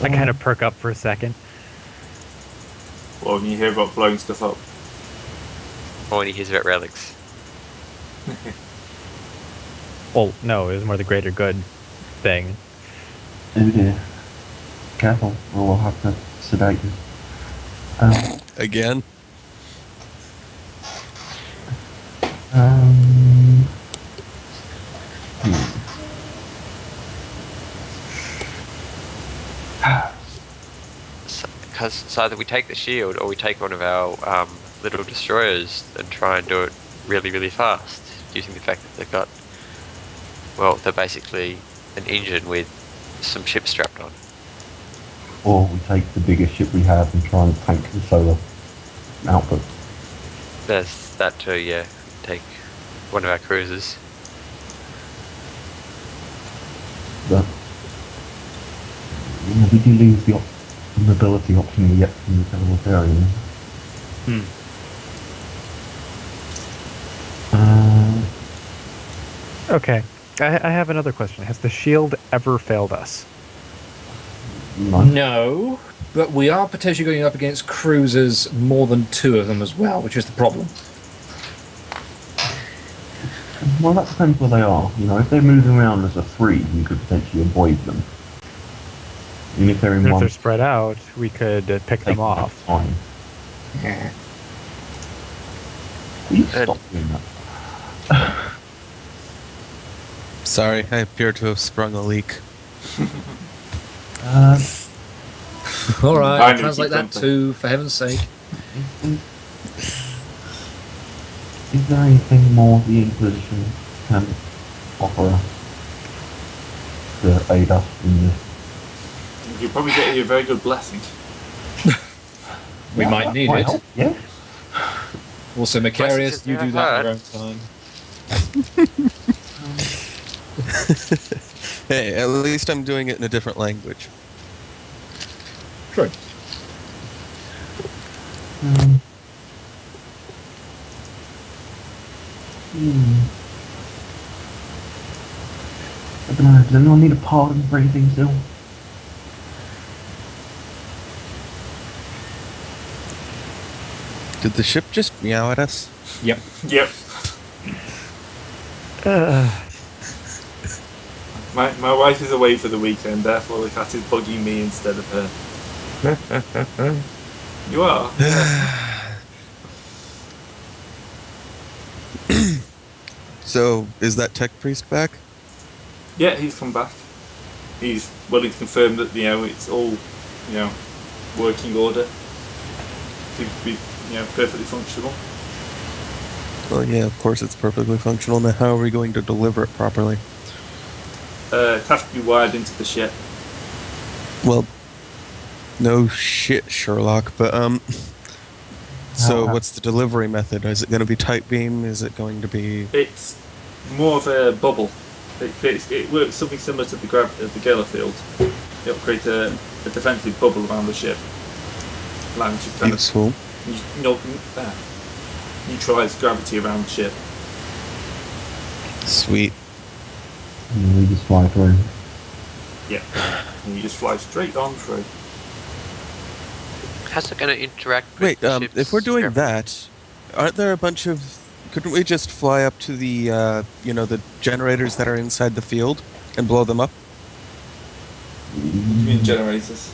I kind of perk up for a second. Well, when you hear about blowing stuff up. Or when he hears about relics. Well, no, it was more the greater good thing. Oh dear. Careful, or we'll have to sedate you. Again? Because either we take the shield or we take one of our little destroyers and try and do it really, really fast, using the fact that they've got, well, they're basically an engine with some ships strapped on. Or we take the biggest ship we have and try and tank the solar output. There's that too, yeah. Take one of our cruisers. But we do lose the mobility option we get from the teleportarian. Okay, I have another question. Has the shield ever failed us? No, but we are potentially going up against cruisers, more than 2 of them as well, which is the problem. Well, that depends where they are. You know, if they're moving around as a 3, you could potentially avoid them. And if they're in And if one, they're spread out, we could pick them off. fine. Yeah. Will you stop doing that? Sorry, I appear to have sprung a leak. All right, I knew translate you'd that done too, for heaven's sake. Is there anything more the Inquisition can offer us to aid us in this? You'll probably get a very good blessing. We might need it. Help. Yeah. Also, Macarius, Blessings you do never that in hurt. your own time. Hey, at least I'm doing it in a different language. True. I don't know, does anyone need a pardon for anything still? Did the ship just meow at us? Yep. Yep. My wife is away for the weekend, therefore the cat is bugging me instead of her. You are? So, is that tech priest back? Yeah, he's come back. He's willing to confirm that, it's all, working order. Seems to be, perfectly functional. Well, yeah, of course it's perfectly functional. Now, how are we going to deliver it properly? It has to be wired into the ship. Well, no shit, Sherlock, but, so what's the delivery method? Is it going to be tight beam? Is it going to be... It's more of a bubble. It works something similar to the Gala field. It'll create a defensive bubble around the ship. Allowing you to kind Useful. of neutralise gravity around the ship. Sweet. And we just fly through. Yeah. And you just fly straight on through. How's it going to interact with Wait, the ship's if we're doing gravity? that, aren't there a bunch of... Couldn't we just fly up to the, the generators that are inside the field and blow them up? You mean generators?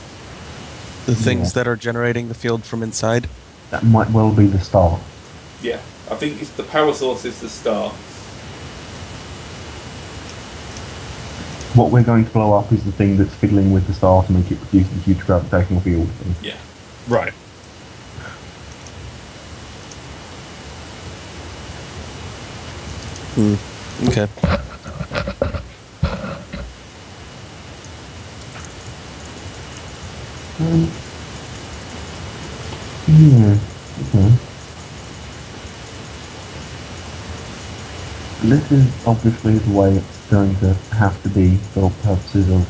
The things Yeah. that are generating the field from inside? That might well be the start. Yeah. I think the power source is the star. What we're going to blow up is the thing that's fiddling with the star to make it produce the huge gravitational field. Yeah. Right. Okay. Yeah. Okay. This is obviously the way it's going to have to be for purposes of,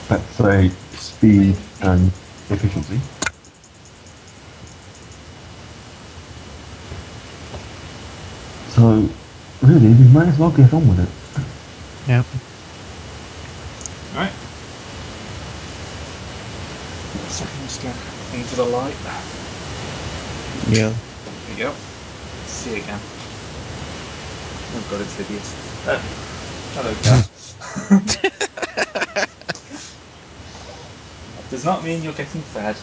let's say, speed and efficiency. So, really, we might as well get on with it. Yeah. Just go into the light. Yeah. There you go. See again. Oh god, it's hideous. Hello, cat. Does not mean you're getting fed.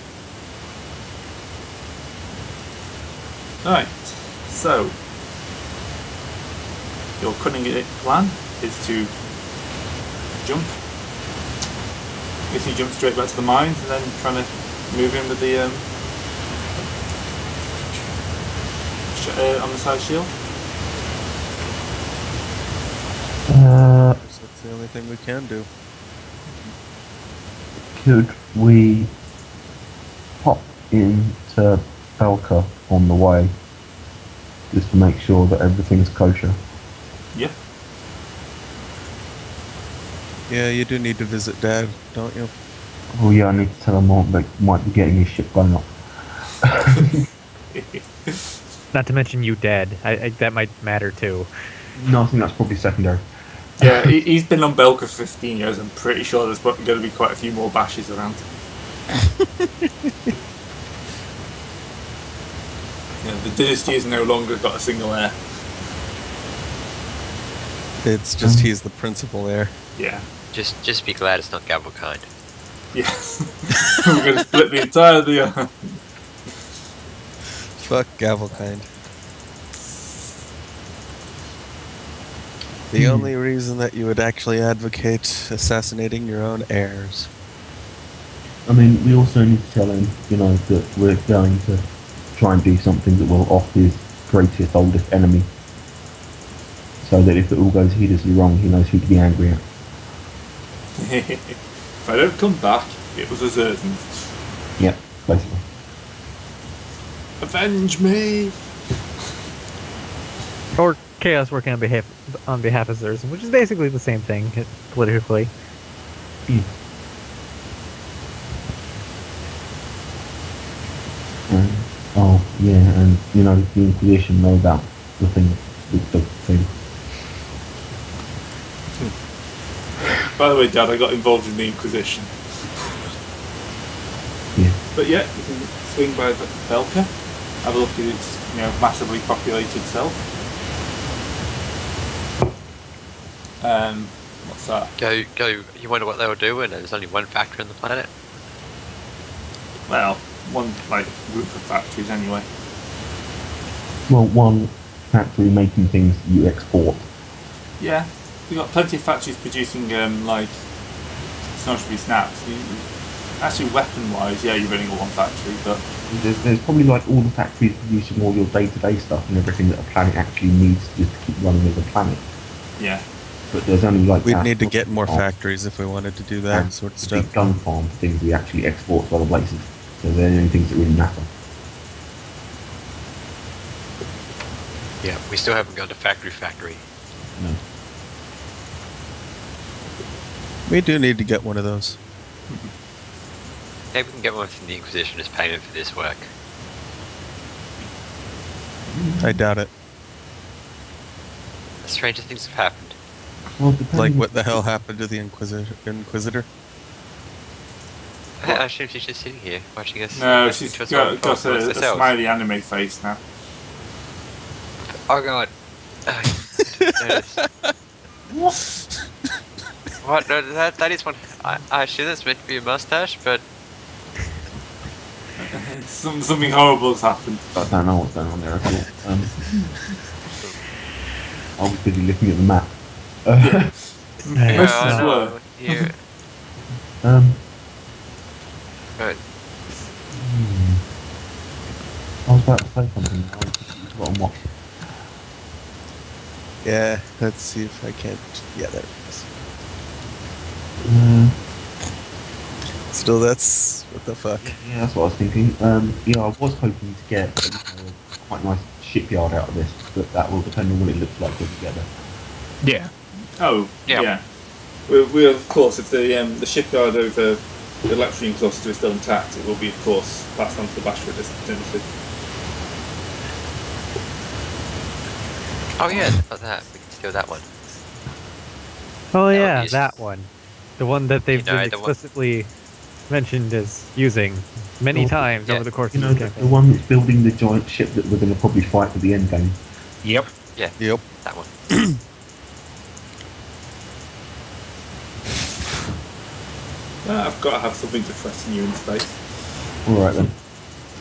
Right, so your cunning plan is to jump. If you jump straight back to the mines and then trying to move in with the on the side shield. That's the only thing we can do. Could we pop into Belka on the way just to make sure that everything's kosher? Yeah. Yeah, you do need to visit Dad, don't you? Oh yeah, I need to tell him that might be getting his ship blown up. Not to mention you dead. That might matter too. No, I think that's probably secondary. Yeah, he's been on Belka for 15 years. I'm pretty sure there's going to be quite a few more bashes around. Yeah, the dynasty has no longer got a single heir. It's just he's the principal there. Yeah. Just be glad it's not Gavelkind. Yes. We're going to split the entire Fuck Gavelkind. The only reason that you would actually advocate assassinating your own heirs. I mean, we also need to tell him, that we're going to try and do something that will off his greatest, oldest enemy. So that if it all goes hideously wrong, he knows who to be angry at. If I don't come back, it was a certain. Yep, basically. Avenge me! Or Chaos working on behalf of Zerzan, which is basically the same thing politically. Yeah. Oh, yeah, and, the Inquisition know about the thing with the thing. By the way, Dad, I got involved in the Inquisition. Yeah. But yeah, you can swing by Belka, have a look at its massively populated self. What's that? Go. You wonder what they were doing? There's only one factory on the planet. Well, one group of factories anyway. Well, one factory making things you export. Yeah, we've got plenty of factories producing Snoshby snaps. Actually, weapon-wise, yeah, you're running a one factory, but There's probably all the factories producing all your day-to-day stuff and everything that a planet actually needs just to keep running as a planet. yeah. But there's only We'd need to get more factories if we wanted to do that and sort of the stuff. big gun farm for things we actually export to other places. So they're the only things that really matter. Yeah, we still haven't gone to factory. No. We do need to get one of those. Maybe we can get one from the Inquisition as payment for this work. I doubt it. Stranger things have happened. Well, depending Like, what the hell happened to the Inquisitor? I assume she's just sitting here watching us. No, listening she's to us got all a ourselves. smiley anime face now. Oh god. What? No, that is one. I assume that's meant to be a mustache, but Something horrible has happened. I don't know what's going on there at all. I was busy looking at the map. Most oh, were. no, yeah. Right. I was about to say something. I forgot what. Yeah, let's see if I can't. Yeah, there it is. Still, that's. What the fuck? Yeah, that's what I was thinking. I was hoping to get a quite nice shipyard out of this, but that will depend on what it looks like when we get there. Yeah. Oh, Yeah. yeah. We of course, if the shipyard over the Lecturing cluster is still intact, it will be, of course, passed on to the Bashford Dynasty. Oh yeah, about that. We can steal that one. Oh That would yeah, be- that one. The one that they've You know, been the one- explicitly mentioned as using many Well, times yeah. over the course You of know, this the campaign. one that's building the giant ship that we're going to probably fight at the end game. Yep. Yep. That one. I've got to have something to threaten you in space. Alright then.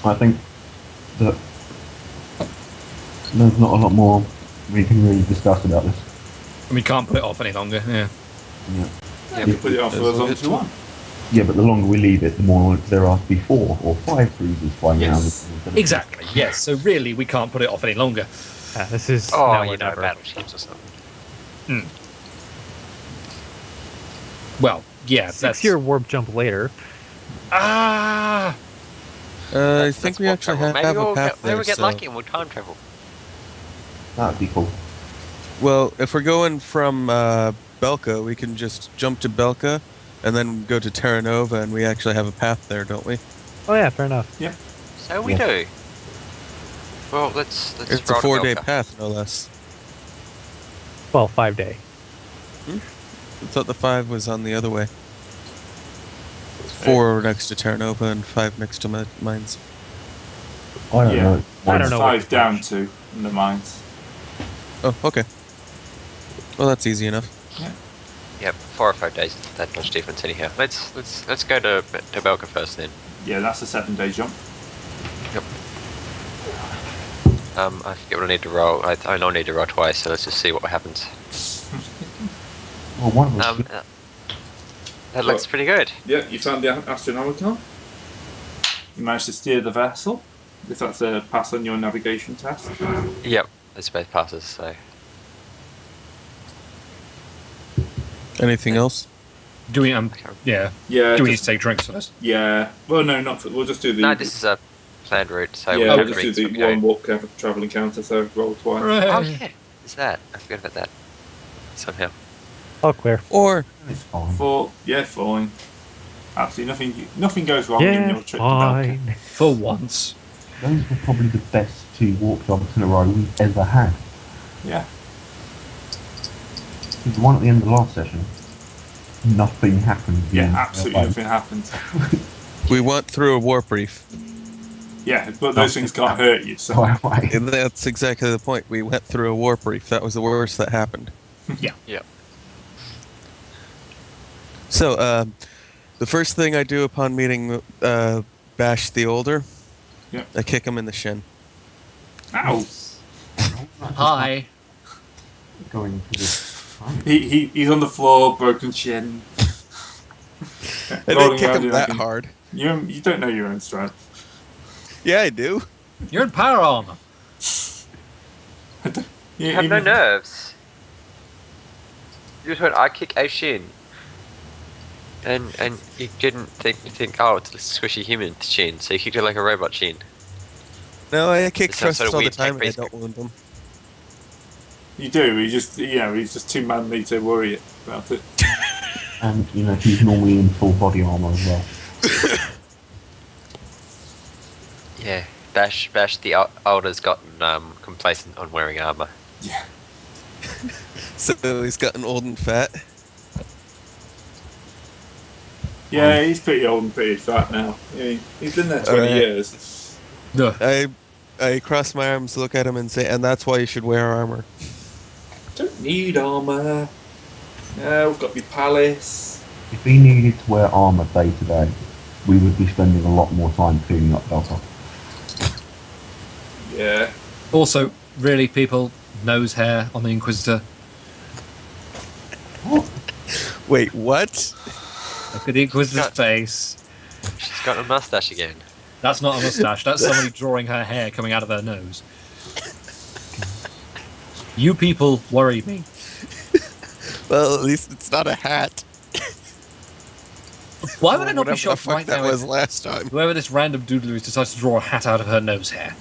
I think that there's not a lot more we can really discuss about this. We can't put it off any longer. Yeah. Yeah. You can put it off for as long as you want. Yeah, but the longer we leave it, the more there are to be 4 or 5 cruisers by Yes. now. Exactly. Yes. So really, we can't put it off any longer. This is Oh, now you or know, never. battleships or something. Well, yeah. That's 6-year warp jump later. Ah. I think we actually have maybe a we'll path get, there. maybe we'll get so- lucky and we'll time travel. That'd be cool. Well, if we're going from Belka, we can just jump to Belka and then go to Terra Nova, and we actually have a path there, don't we? Oh yeah, fair enough. So we Yeah. do. Well, let's It's a roll to 4-day Belka. path, no less. Well, 5-day. I thought the 5 was on the other way. 4 next to Terra Nova and 5 next to mines. I don't Yeah. know. I don't know what 5 down to in the mines. Oh, okay. Well, that's easy enough. Yep, 4 or 5 days. Isn't that much difference anyhow. Let's go to Belka first then. Yeah, that's a 7-day jump. I forget what I need to roll. I only need to roll twice, so let's just see what happens. Well, one of us. That looks pretty good. Yeah, you found the Astronomicon. You managed to steer the vessel. If that's a pass on your navigation test. Yep, it's both passes. So Anything else? Do we? Yeah. Yeah. Do we need just- to take drinks for this? Yeah. Well, no, not for. We'll just do the. no, this is a planned route. So yeah, we'll we'll have just do drinks the when we go. one walk travel encounter. So roll twice. Oh yeah, is that? I forgot about that. Somehow. All clear. Or It's fine. Fine. Absolutely nothing goes wrong in Yeah, your trip to Belka. fine. For once. Those were probably the best 2 walk jobs in a row we've ever had. Yeah. The one at the end of the last session, nothing happened. the Yeah, entire absolutely way. nothing happens. we went through a warp reef. Yeah, but those things can't hurt you. So By the way. And that's exactly the point. We went through a warp reef. That was the worst that happened. Yeah. Yep. So, the first thing I do upon meeting Bash the Older, Yep. I kick him in the shin. Ow! Hi. Going to this. He's on the floor, broken shin. I didn't Rolling kick around him in that like a- hard. You don't know your own strength. Yeah, I do. You're in power armor. You have no nerves. You just went, I kick a shin. And you didn't think, oh, it's a squishy human shin, so you kicked it like a robot shin. No, I kick This sounds Trust sort of all the weird time and I tech-based. don't wound him. You do. He's just too manly to worry about it. And, he's normally in full body armour as well. Yeah, Bash the Older's gotten complacent on wearing armor. Yeah. So he's gotten old and fat. Yeah, he's pretty old and pretty fat now. He's been there 20 Alright. years. Ugh. I cross my arms, look at him, and say, and that's why you should wear armor. Don't need armour. Yeah, we've got the palace. If he needed to wear armour day to day, we would be spending a lot more time cleaning up Belka. Yeah. Also, really, people, nose hair on the Inquisitor. Wait, what? Look at the Inquisitor's Got- face. She's got a mustache again. That's not a mustache. That's somebody drawing her hair coming out of her nose. You people worry me. Well, at least it's not a hat. Why would I not Whatever be shocked the fuck right that now was if last time. whoever this random doodler is decides to draw a hat out of her nose hair?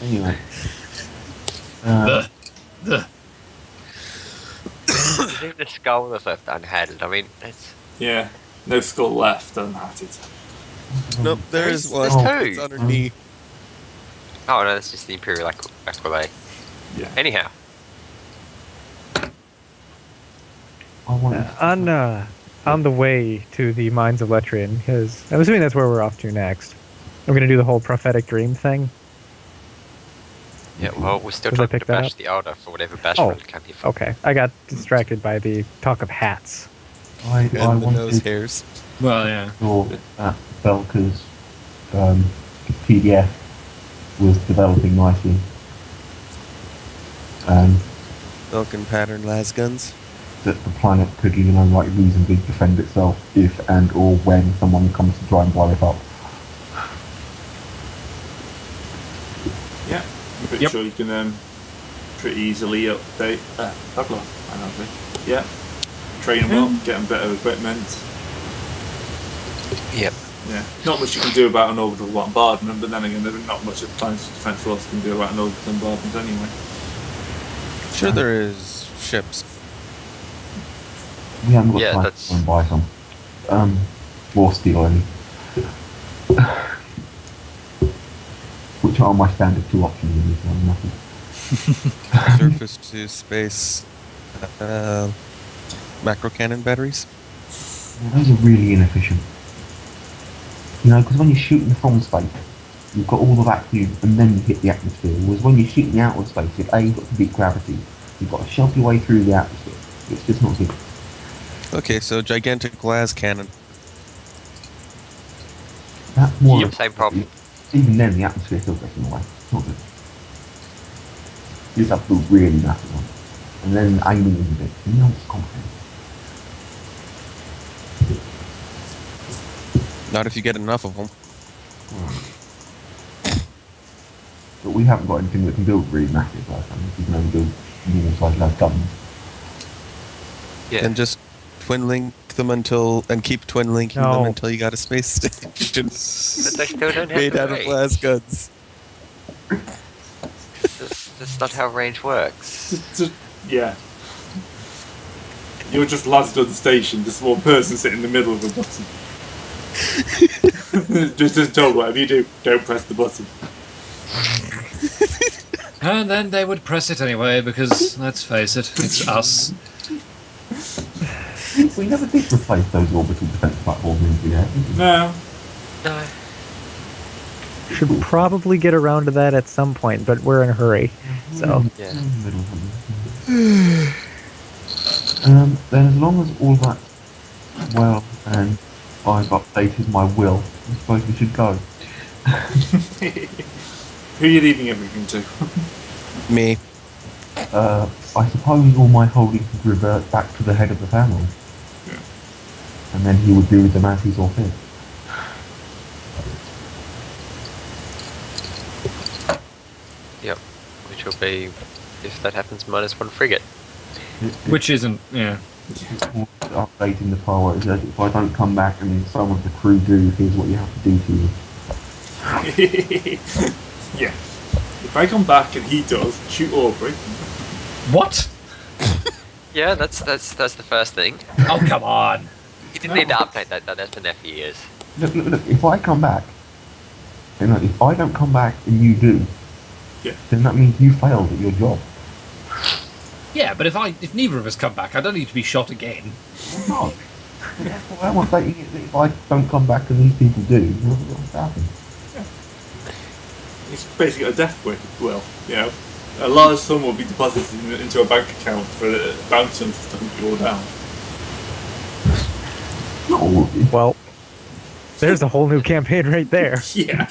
Anyway. Ugh. Ugh. There's even a skull that's left unhatted. I mean, it's... Yeah. No skull left unhatted. Nope, there is There's one. two. It's underneath. Oh no, that's just the Imperial Aquilay. Yeah. Anyhow, I wanted On on the way to the Mines of Letrian, because I'm assuming that's where we're off to next. I'm going to do the whole prophetic dream thing. Yeah, well, we're still Did I trying to pick that bash up? the Alder for whatever bash Oh, really came here for. Okay, I got distracted by the talk of hats. I And the nose wanted hairs. Well, yeah. sure that Belka's PDF was developing nicely. Falcon pattern lasguns. That the planet could, reasonably defend itself if and or when someone comes to try and blow it up. Yeah, I'm pretty Yep. sure you can pretty easily update. Pablo, yeah. Train them up, get them better equipment. Yep. Yeah, not much you can do about an orbital bombardment, but then again, there's not much of Planet's Defence Force can do about an orbital bombardment anyway. Sure, there is ships. We haven't got Yeah, time that's- to go and buy some. Or steal any. Which are my standard two options in this one, nothing. Surface to space macro cannon batteries. Yeah, those are really inefficient. Because when you're shooting from space, you've got all the vacuum and then you hit the atmosphere. Whereas when you're shooting out of space, you've A, got to beat gravity. You've got to shove your way through the atmosphere. It's just not good. Okay, so gigantic las cannon. That's more. Yep, same problem. Even then, the atmosphere still gets in the way. It's not good. You just have to do a really massive one. And then aiming is a bit. It's complicated. Not if you get enough of them. But we haven't got anything that can build really massive like that. We can only build normal sized las guns. Yeah. And just twin link them and keep twin linking them No. until you got a space station But they still don't have made the out of range. las guns. That's not how range works. Yeah. You're just landed on the station, the small person sitting in the middle of the button. just told whatever you do, don't press the button. And then they would press it anyway, because, let's face it, it's us. We never did replace those orbital defense platforms into the air, did we? No. No. Should probably get around to that at some point, but we're in a hurry. So Yeah. Then as long as all that's well and I've updated my will, I suppose we should go. Who are you leaving everything to? Me. I suppose all my holdings would revert back to the head of the family. Yeah. And then he would do with them as he saw fit. Yep. Which will be, if that happens, -1 frigate. Which isn't, yeah. Updating the priorities. If I don't come back and then some of the crew do, here's what you have to do to you. Yeah. If I come back and he does, shoot Aubrey. What? Yeah, that's the first thing. Oh, come on. You didn't need to update that though, that's been there for years. Look, if I come back, if I don't come back and you do, Yeah. then that means you failed at your job. Yeah, but if neither of us come back, I don't need to be shot again. No. Well, I'm updating it that if I don't come back and these people do, what's happened? It's basically a death will, A large sum will be deposited into a bank account for a bounty to hunt you all down. Not all of you. well, there's a whole new campaign right there. Yeah.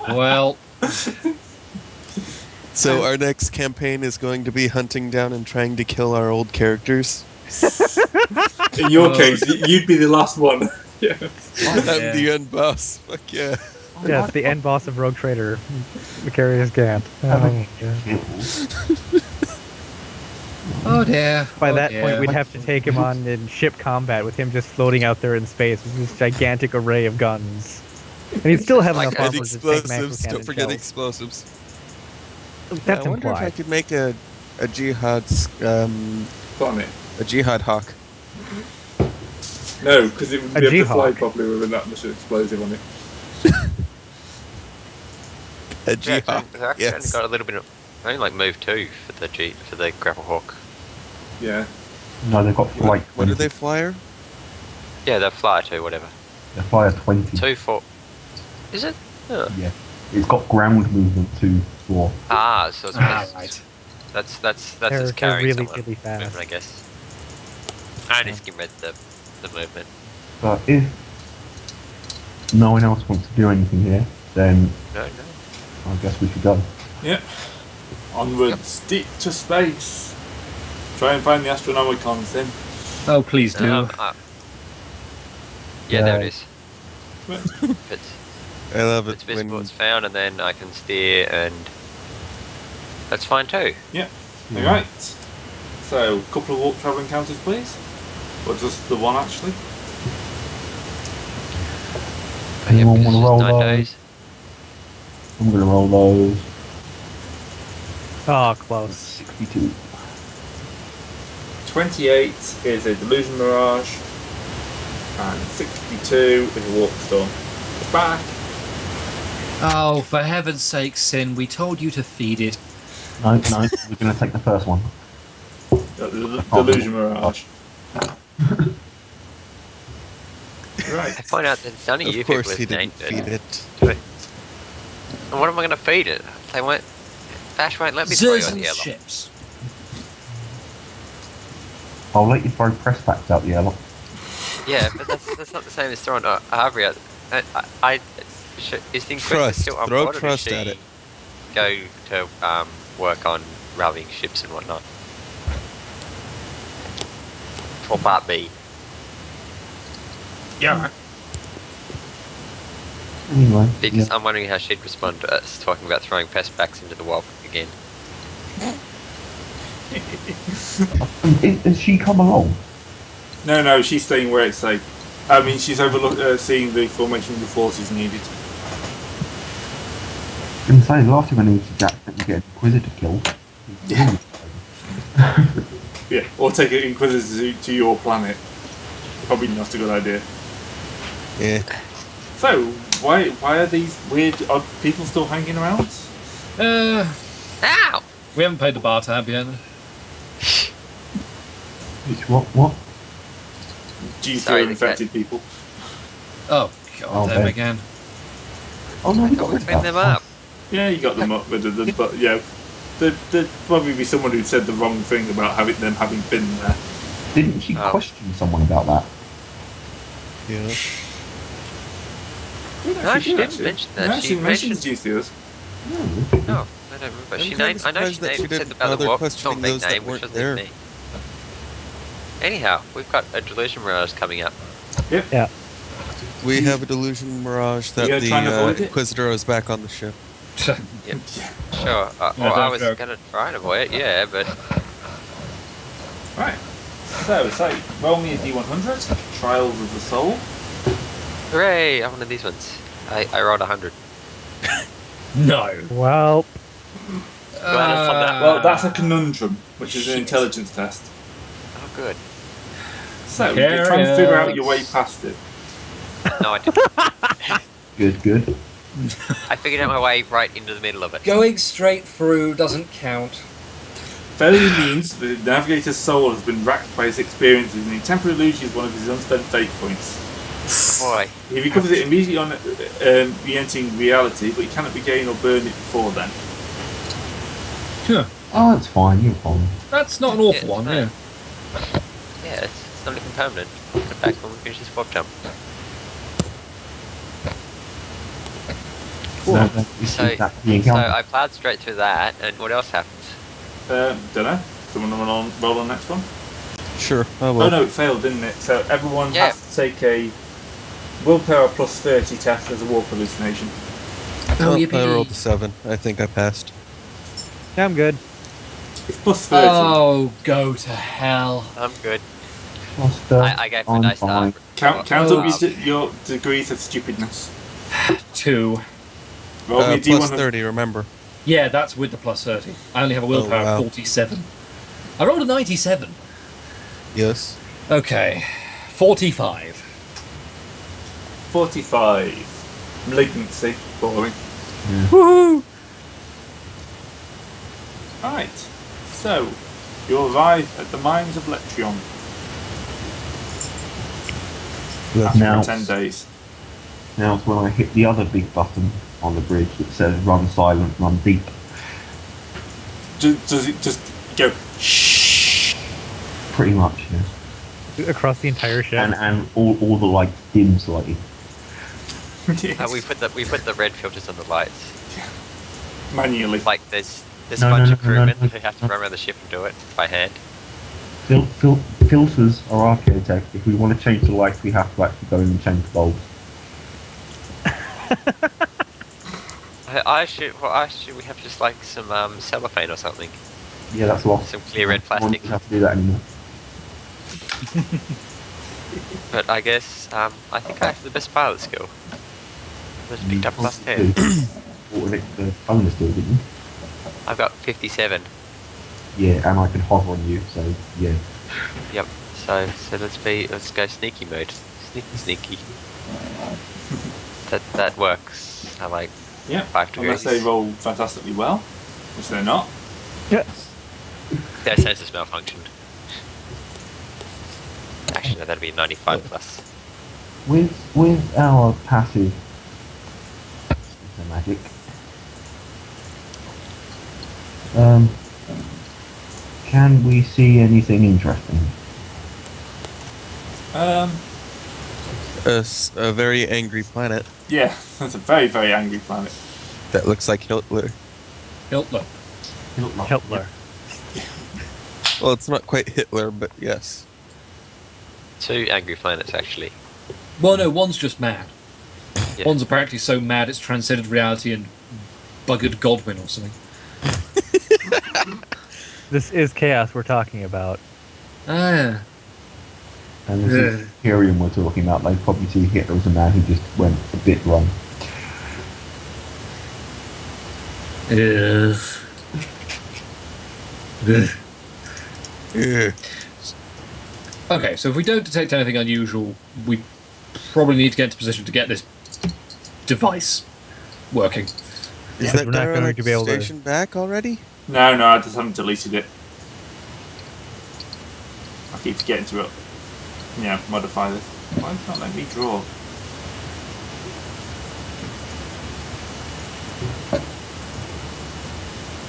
Well, So our next campaign is going to be hunting down and trying to kill our old characters. In your Oh. case, you'd be the last one. Yeah. I'm Yeah. the end boss. Fuck yeah. Yeah, it's the end boss of Rogue Trader, Macarius Gant. Oh, yeah. oh dear. By oh that dear. point, we'd have to take him on in ship combat with him just floating out there in space with this gigantic array of guns. And he'd still have Like, enough And armor to take macro explosives. cannon Don't forget shells. explosives. That's I wonder if I implied. could make a Planet. jihad hawk. No, because it wouldn't A be able to fly Jihawk. properly with that much explosive on it. A Yeah, jihad. it's actually only Yes. got a little bit of, only like move 2 for the grapple hawk. Yeah. No, they've got flight. What are they flyer? Yeah, they'll fly to whatever. They fly a 20. 2, 4. Is it? Oh. Yeah. It's got ground movement 2, 4. Ah, so it's right. That's They're it's carrying really, someone. really fast. Movement, I guess. I only skim read the movement. But if no one else wants to do anything here, then No. I guess we should go. Yep. Onwards, deep to space. Try and find the Astronomicons then. Oh, please do. Yeah, there it is. Right. It's I love it's it visible, when it's found, and then I can steer, and that's fine too. Alright. So, a couple of warp travel encounters, please. Or just the one, actually. Anyone because want to it's roll 9 those? days. I'm going to roll those. Oh, close. 62. 28 is a Delusion Mirage. And 62 is a Warp Storm. It's back. Oh, for heaven's sake, Sin, we told you to feed it. No, we're going to take the first one. The Delusion Mirage. Right. I find out that none of you of course people he have didn't named feed it. it. And what am I going to feed it? They won't. Bash won't let me throw you on Zers the and airlock. ships. I'll let you throw press packs out the airlock. Yeah, but that's not the same as throwing a Harvey out. Is the Inquisitor Trust. still on Throw board, or does trust she at it. go to work on rallying ships and whatnot? Or part B? Yeah. Anyway, Because yeah. I'm wondering how she'd respond to us talking about throwing pestbacks into the wild again. Has she come along? No, she's staying where it's safe. I mean, she's seeing the formation of the forces needed. I can say the last thing I need is to get an Inquisitor killed. Yeah. Yeah, or take an Inquisitor to your planet. Probably not a good idea. Yeah. So, why are these weird odd people still hanging around? Ow! We haven't paid the bar tab yet. Which, what? G3 Sorry, the infected people. Oh, God, Oh, them okay. again. Oh no, we Thought got we rid of cleaned that. them up. Yeah, you got them up rid of them, but yeah, there'd probably be someone who'd said the wrong thing about them having been there. Didn't she Oh. question someone about that? Yeah. No, she didn't mention that. No, She mentioned mentioned- GCS. No. No, I don't remember. I'm She kinda named. I know she surprised that she named said didn't about the bother warp questioning big those that name, which weren't was there. me. Anyhow, we've got a Delusion Mirage coming up. Yeah. We have a delusion mirage that You're trying to the avoid it? Inquisitor is back on the ship. Sure. No, Well, I don't was joke. going to try and avoid it, yeah, but Right. So, roll me a D100. Trials of the Soul. hooray! I wanted these ones. I rolled 100. No. Well, Glad I found that. Well, that's a conundrum, which is an Shit. intelligence test. Oh, good. So, you're trying to figure out your way past it. No, I didn't. Good. I figured out my way right into the middle of it. Going straight through doesn't count. Failure means the navigator's soul has been racked by his experiences and he temporarily loses one of his unspent fate points. Boy, He recovers it immediately on re-entering reality, but he cannot regain or burn it before then. Huh. Oh, that's fine. You're fine. That's not an awful Yeah, one, no. yeah. yeah, it's not even permanent. Put it back when we finish this warp jump. Cool. So, is So, that the so encounter? I plowed straight through that, and what else happens? Don't know. Someone roll on the next one? Sure, I will. Oh no, it failed, didn't it? So everyone Yeah. has to take a willpower plus 30 test as a warp hallucination. Oh, I yippee. rolled a 7. I think I passed. yeah, I'm good. It's plus 30. Oh, go to hell. I'm good. Foster, I gave my I'm dice fine. Count Oh. up your degrees of stupidness. 2. Roll me a Plus D100. 30, remember. Yeah, that's with the plus 30. I only have a willpower wow. of 47. I rolled a 97. Yes. Okay. 45. 45. Malignancy. Boring. Woohoo! Alright. So, you arrive at the mines of Letrion. after Now- 10 days. Now it's when I hit the other big button on the bridge that says run silent, run deep. Does it just go shh? Pretty much, yes. Across the entire ship. And all the lights dim slightly. Yes. We put the red filters on the lights. Manually. Like there's No, a bunch no, of no, no, crewmen no, who have to run around the ship and do it by hand. Filters are architect. If we want to change the lights, we have to actually go in and change the bulbs. I should we have just like some cellophane or something. Yeah, that's lost. Some clear red No one plastic. doesn't have to do that anymore. But I guess I think I have the best pilot skill. I just picked up plus 10. What the bonus do, didn't you? I've got 57. Yeah, and I can hover on you, so yeah. Yep. So let's go sneaky mode. Sneaky. That works. I like Yeah. 5 Unless degrees. they roll fantastically well, which they're not. Yeah. Their sensors malfunctioned. Actually, no, that'd be 95 plus. With our passive magic, can we see anything interesting? A very angry planet Yeah, that's a very, very angry planet. that looks like Hitler. Hitler. Hitler. Well, it's not quite Hitler, but yes. 2 angry planets, actually. Well, no, one's just mad. Yeah. One's apparently so mad it's transcended reality and buggered Godwin or something. This is chaos we're talking about. Ah. And this is Imperium we're talking about. They probably see Hitler as a man who just went a bit wrong. Ugh. Ugh. Yeah. Okay, so if we don't detect anything unusual, we probably need to get into position to get this device working. Is we're that not derelict going to be able to- station back already? No, I just haven't deleted it. I keep forgetting to modify this. Why does it not let me draw?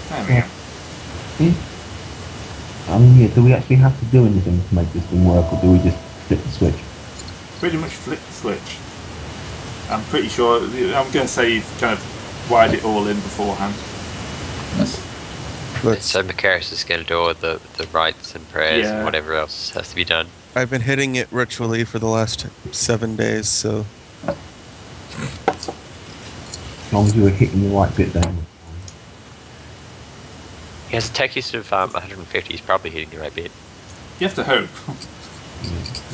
There we go. Do we actually have to do anything to make this thing work, or do we just flip the switch? Pretty much flick the switch. I'm pretty sure. I'm going to say you've kind of wired it all in beforehand. Let's, So Macarius is going to do all the rites and prayers Yeah. and whatever else has to be done. I've been hitting it ritually for the last 7 days, so As long as you were hitting the right bit down. He has a tech use of 150. He's probably hitting the right bit. You have to hope.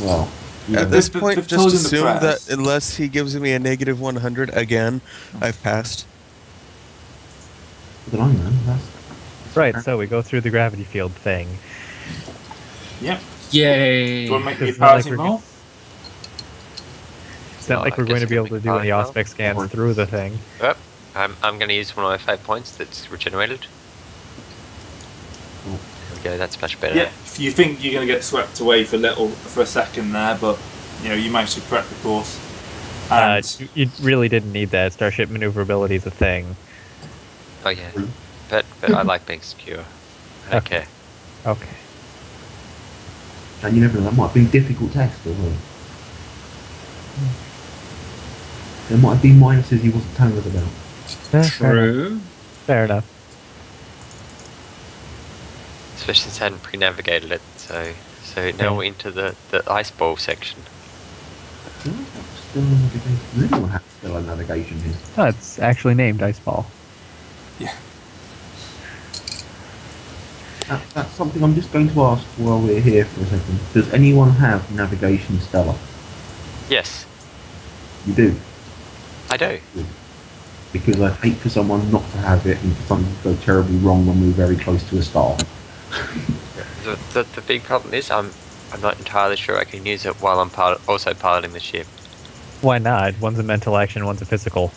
Well, yeah. at this They've point, told just in the assume that press. unless he gives me a negative 100 again, I've passed. I don't know, man. That's Right, so we go through the gravity field thing. Yep. Yay! Do you want to make It's your not like powers we're- involved? It's not Oh, like I we're going guess to be it able could to be do any fine, aspect scans Or- through the thing. Yep. I'm going to use one of my fate points that's regenerated. There we go, that's much better. Yeah. If you think you're going to get swept away for a second there, but you managed to correct the course. And You really didn't need that. Starship maneuverability is a thing. Oh yeah. But I like being secure. I don't Okay. care. Okay. and you never know. That might have been a difficult test, as well. There might have been minuses he wasn't telling us about. True. Fair enough. Especially since I hadn't pre-navigated it. So now we're into the ice ball section. Still navigation. Does anyone have still a navigation here? Oh, it's actually named Iceball. yeah. That's something I'm just going to ask while we're here for a second. Does anyone have navigation Stella? Yes, You do? I do. Because I'd hate for someone not to have it and for something to go terribly wrong when we're very close to a star. The big problem is I'm not entirely sure I can use it while I'm also piloting the ship. Why not? One's a mental action, one's a physical.